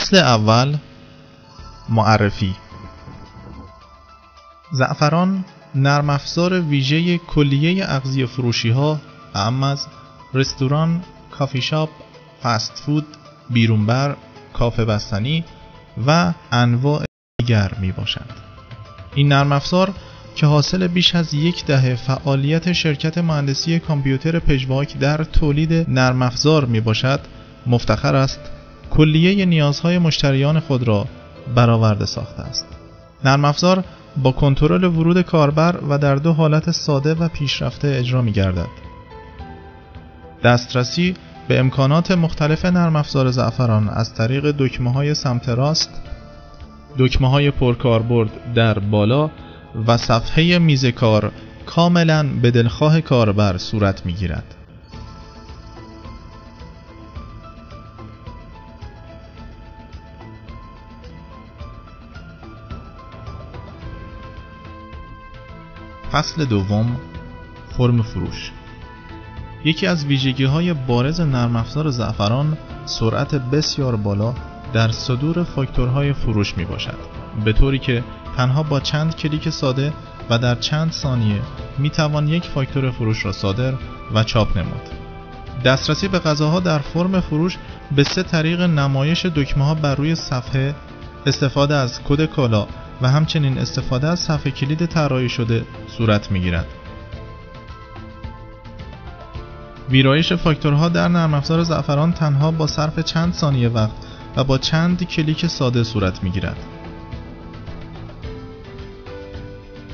فصل اول، معرفی. زعفران نرم افزار ویژه کلیه اغذیه فروشی ها اعم از رستوران، کافی شاپ، فست فود، بیرونبر، کافه بستنی و انواع دیگر می باشند. این نرم افزار که حاصل بیش از 10 دهه فعالیت شرکت مهندسی کامپیوتر پژواک در تولید نرم افزار می باشد، مفتخر است کلیه نیازهای مشتریان خود را برآورده ساخته است. نرم افزار با کنترل ورود کاربر و در 2 حالت ساده و پیشرفته اجرا می گردد. دسترسی به امکانات مختلف نرم افزار زعفران از طریق دکمه‌های سمت راست، دکمه‌های پرکاربرد در بالا و صفحه میز کار کاملاً به دلخواه کاربر صورت می گیرد. فصل دوم، فرم فروش. یکی از ویژگی‌های بارز نرم افزار زعفران سرعت بسیار بالا در صدور فاکتورهای فروش می باشد، به طوری که تنها با چند کلیک ساده و در چند ثانیه می توان یک فاکتور فروش را صادر و چاپ نمود. دسترسی به غذاها در فرم فروش به 3 طریق نمایش دکمه‌ها بر روی صفحه، استفاده از کد کالا و همچنین استفاده از صفحه کلید طراحی شده صورت می‌گیرد. ویرایش فاکتورها در نرم افزار زعفران تنها با صرف چند ثانیه وقت و با چند کلیک ساده صورت می‌گیرد.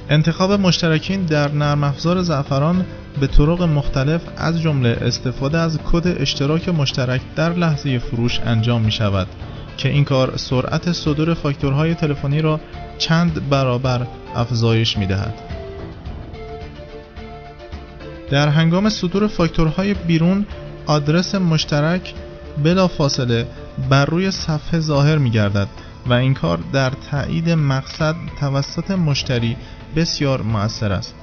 انتخاب مشترکین در نرم افزار زعفران به طرق مختلف از جمله استفاده از کد اشتراک مشترک در لحظه فروش انجام می‌شود که این کار سرعت صدور فاکتورهای تلفنی را چند برابر افزایش می‌دهد. در هنگام صدور فاکتورهای بیرون، آدرس مشترک بلافاصله بر روی صفحه ظاهر می‌گردد و این کار در تایید مقصد توسط مشتری بسیار مؤثر است.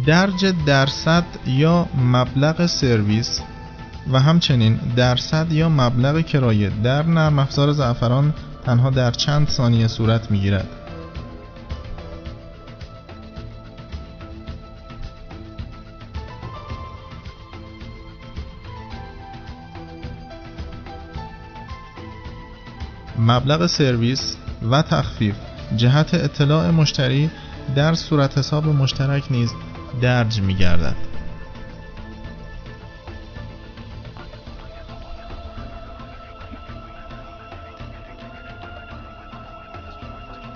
درج درصد یا مبلغ سرویس و همچنین درصد یا مبلغ کرایه در نرم افزار زعفران تنها در چند ثانیه صورت می‌گیرد. مبلغ سرویس و تخفیف جهت اطلاع مشتری در صورت حساب مشترک نیز درج می‌گردد.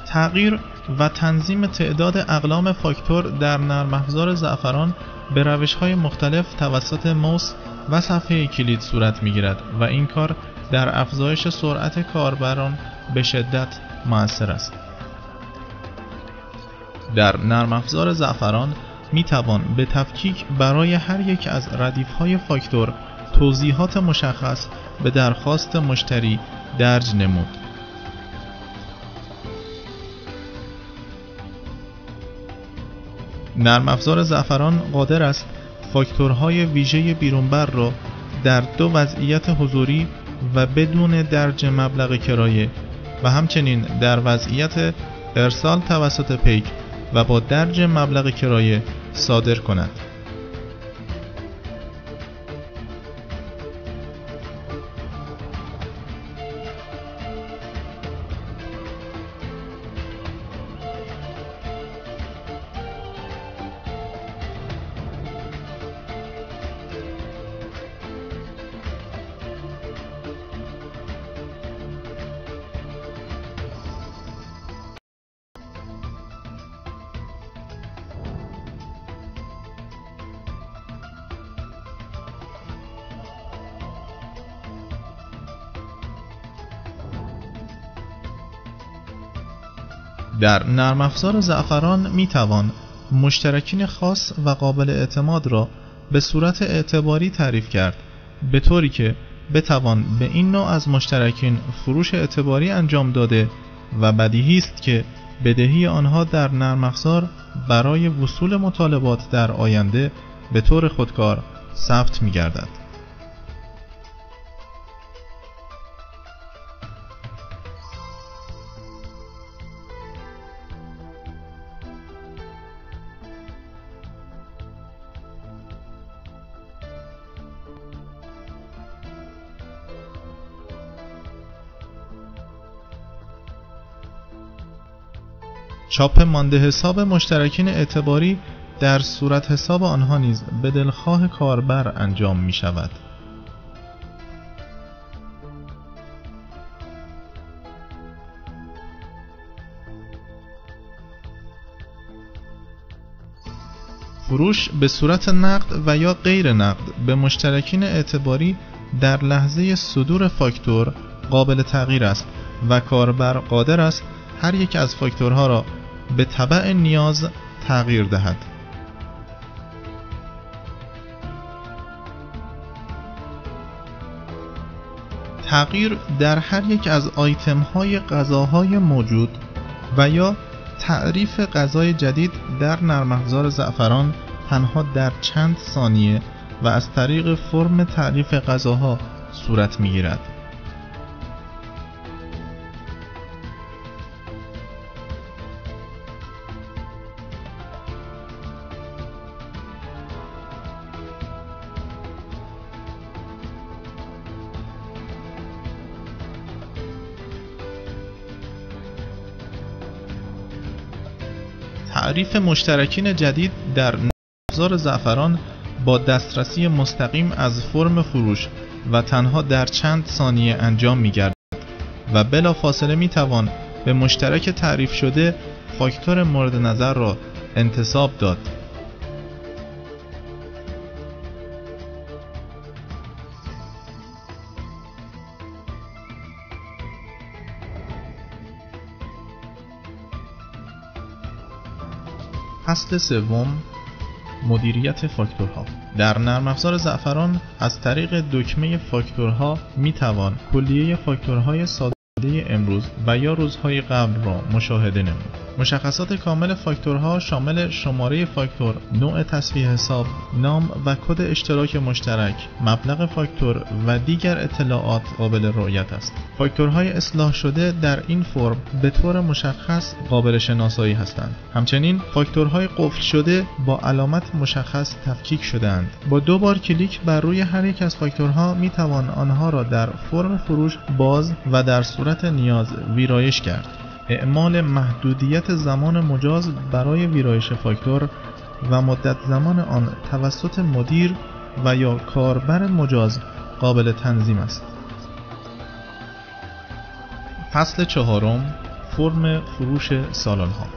تغییر و تنظیم تعداد اقلام فاکتور در نرم افزار زعفران به روش‌های مختلف توسط موس و صفحه کلید صورت می‌گیرد و این کار در افزایش سرعت کاربران به شدت مؤثر است. در نرم افزار زعفران می توان به تفکیک برای هر یک از ردیف‌های فاکتور توضیحات مشخص به درخواست مشتری درج نمود. نرم افزار زعفران قادر است فاکتورهای ویژه بیرونبر را در 2 وضعیت حضوری و بدون درج مبلغ کرایه و همچنین در وضعیت ارسال توسط پیک و با درج مبلغ کرایه صادر کند. در نرم افزار زعفران می توان مشترکین خاص و قابل اعتماد را به صورت اعتباری تعریف کرد، به طوری که بتوان به این نوع از مشترکین فروش اعتباری انجام داده و بدیهی است که بدهی آنها در نرم افزار برای وصول مطالبات در آینده به طور خودکار ثبت می گردد. چاپ مانده حساب مشترکین اعتباری در صورت حساب آنها نیز به دلخواه کاربر انجام می شود. فروش به صورت نقد و یا غیر نقد به مشترکین اعتباری در لحظه صدور فاکتور قابل تغییر است و کاربر قادر است هر یک از فاکتورها را به تبع نیاز تغییر دهد. تغییر در هر یک از آیتم‌های غذاهای موجود و یا تعریف غذای جدید در نرم افزار زعفران تنها در چند ثانیه و از طریق فرم تعریف غذاها صورت می‌گیرد. تعریف مشترکین جدید در نرم افزار زعفران با دسترسی مستقیم از فرم فروش و تنها در چند ثانیه انجام می‌گردد و بلافاصله می‌توان به مشترک تعریف شده فاکتور مورد نظر را انتساب داد. فصل سوم، مدیریت فاکتورها. در نرم افزار زعفران از طریق دکمه فاکتورها میتوان کلیه فاکتورهای ساده امروز و یا روزهای قبل را مشاهده نمود. مشخصات کامل فاکتورها شامل شماره فاکتور، نوع تصفیه حساب، نام و کد اشتراک مشترک، مبلغ فاکتور و دیگر اطلاعات قابل رؤیت است. فاکتورهای اصلاح شده در این فرم به طور مشخص قابل شناسایی هستند. همچنین فاکتورهای قفل شده با علامت مشخص تفکیک شده‌اند. با دو بار کلیک بر روی هر یک از فاکتورها می توان آنها را در فرم فروش باز و در صورت نیاز ویرایش کرد. اعمال محدودیت زمان مجاز برای ویرایش فاکتور و مدت زمان آن توسط مدیر و یا کاربر مجاز قابل تنظیم است. فصل چهارم، فرم فروش سالن‌ها.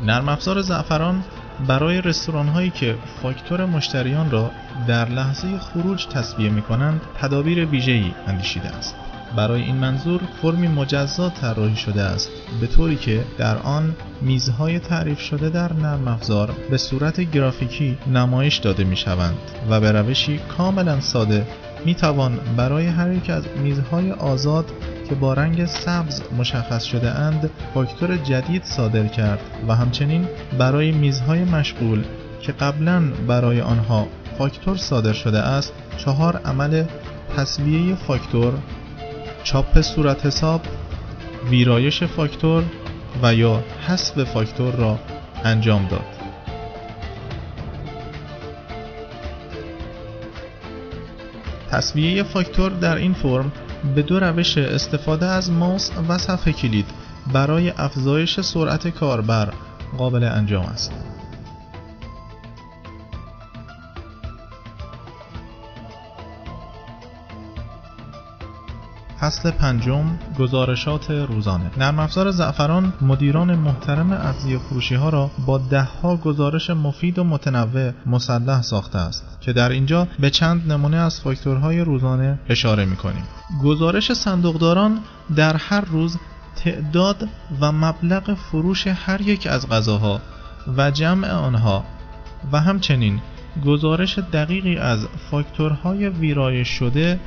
نرم افزار زعفران برای رستوران‌هایی که فاکتور مشتریان را در لحظه خروج تسویه می‌کنند تدابیر ویژه‌ای اندیشیده است. برای این منظور فرمی مجزا طراحی شده است به طوری که در آن میزهای تعریف شده در نرم افزار به صورت گرافیکی نمایش داده می‌شوند و به روشی کاملا ساده می‌توان برای هر یک از میزهای آزاد که با رنگ سبز مشخص شده اند فاکتور جدید صادر کرد و همچنین برای میزهای مشغول که قبلا برای آنها فاکتور صادر شده است 4 عمل تسویه فاکتور، چاپ صورت حساب، ویرایش فاکتور و یا حذف فاکتور را انجام داد. تسویه فاکتور در این فرم به دو روش استفاده از ماوس و صفحه کلید برای افزایش سرعت کاربر قابل انجام است. فصل پنجم، گزارشات روزانه. نرم افزار زعفران مدیران محترم اغذیه فروشی ها را با ده‌ها گزارش مفید و متنوع مسلح ساخته است که در اینجا به چند نمونه از فاکتورهای روزانه اشاره می‌کنیم. گزارش صندوقداران در هر روز تعداد و مبلغ فروش هر یک از غذاها و جمع آنها و همچنین گزارش دقیقی از فاکتورهای ویرایش شده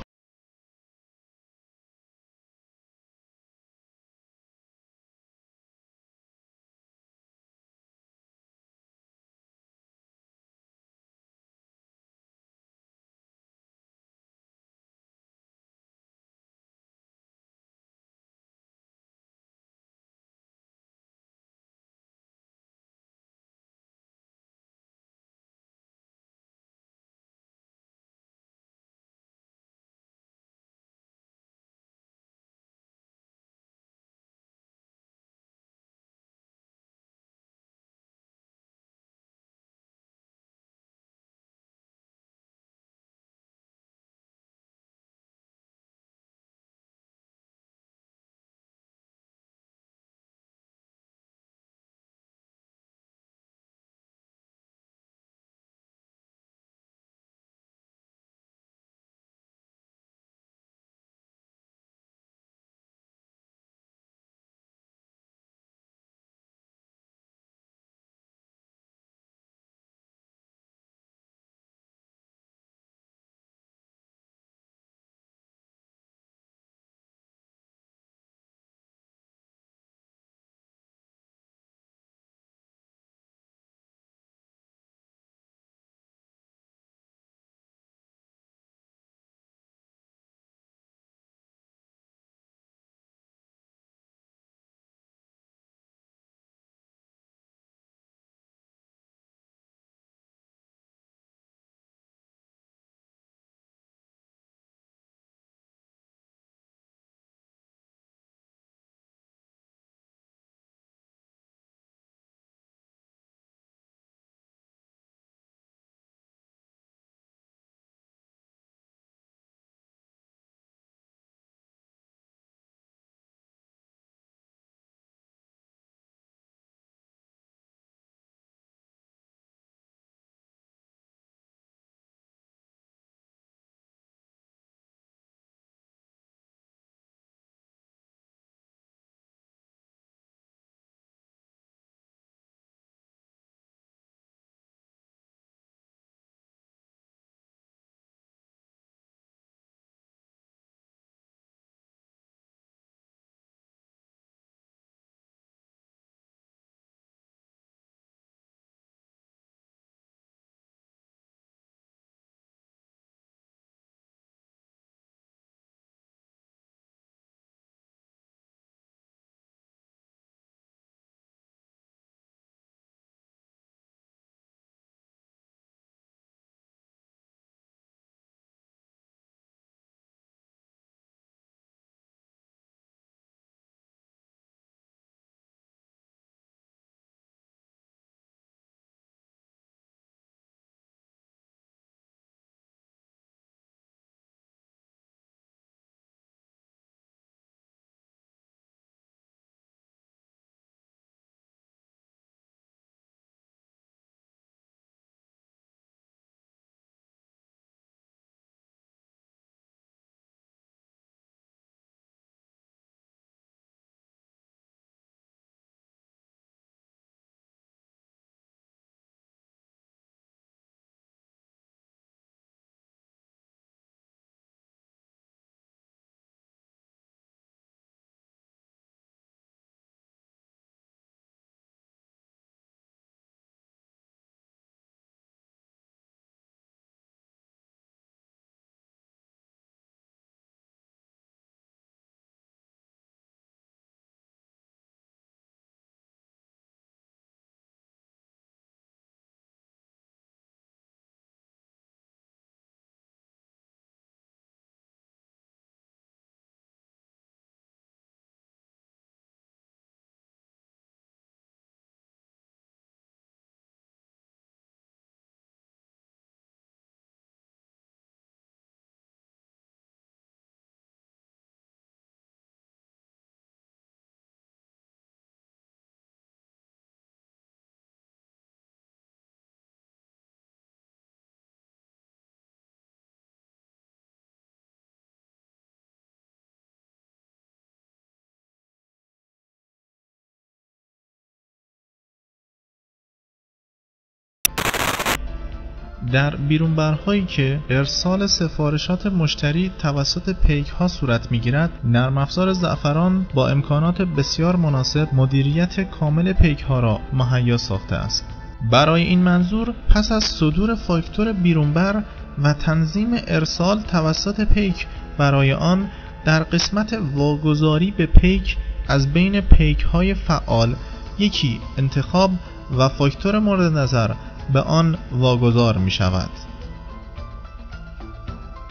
در بیرونبرهایی که ارسال سفارشات مشتری توسط پیک ها صورت میگیرد، نرم افزار زعفران با امکانات بسیار مناسب مدیریت کامل پیک ها را مهیا ساخته است. برای این منظور پس از صدور فاکتور بیرونبر و تنظیم ارسال توسط پیک، برای آن در قسمت واگذاری به پیک از بین پیک های فعال یکی انتخاب و فاکتور مورد نظر به آن واگذار می شود.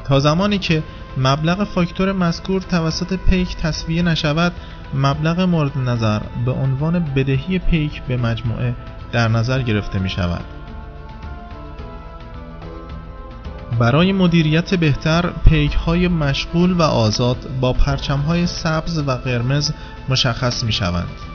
تا زمانی که مبلغ فاکتور مذکور توسط پیک تسویه نشود، مبلغ مورد نظر به عنوان بدهی پیک به مجموعه در نظر گرفته می شود. برای مدیریت بهتر، پیک های مشغول و آزاد با پرچم های سبز و قرمز مشخص می شوند.